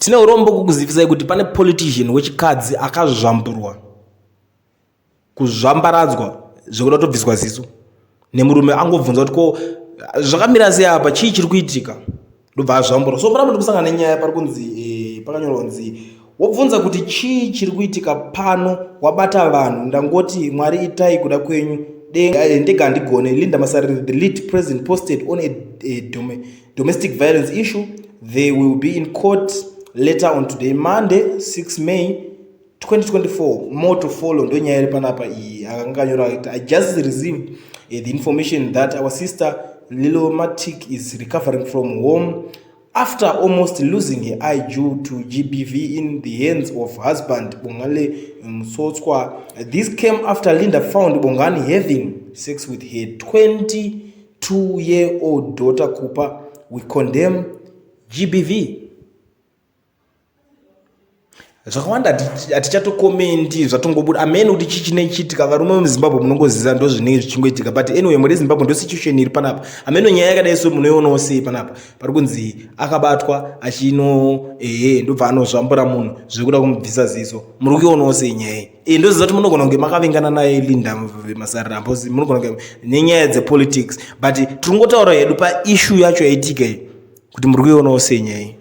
tine urombo kukuzivisa kuti pane politician wechikadzi akazvamburwa kuzvambaradzwa zvekuda kutobviswa ziso nemurume angobvunza kuti ko zvakamira sei apa, chii chiri kuitika, ndobva azvamburwa. So panapa ndikusangana nenyaya pari kunzi pakanyorwa kunzi wobvunza kuti chii chiri kuitika pano, wabata vanhu, ndangoti Mwari itai kuda kwenyu ndega ndigone. Linda Masariri, the lead president, posted on a domestic violence issue. They will be in court later on today, Monday 6 May 2024. More to follow. Ndonyaya panapa akanganyora kuti I just received the information that our sister Lilo Matic is recovering from home after almost losing her eye due to GBV in the hands of husband Bongani Msotswa. This came after Linda found Bongani having sex with her 22-year-old daughter Cooper. We condemn GBV. Zvakawanda atichatokomendi zvatongobuda amene kuti chichine chitika varume muZimbabwe munongoziza ndo zvinenge zvichingoitika, but anyway muri Zimbabwe ndo situation iri panapa. Amene nyaya yakadai so munoiona sei panapa pari kunzi akabatwa achino ndobva anozvambura munhu zvekuda kumubvisa ziso. Muri kuiona sei nyaya iyi? Ndo zizati munogona kunge makavengana naye Linda Masarira ambozi munogona kunge nenyaya dzepolitics, but tiringotaura hedu pa issue yacho yaitika iyi kuti muri kuiona sei nyaya iyi.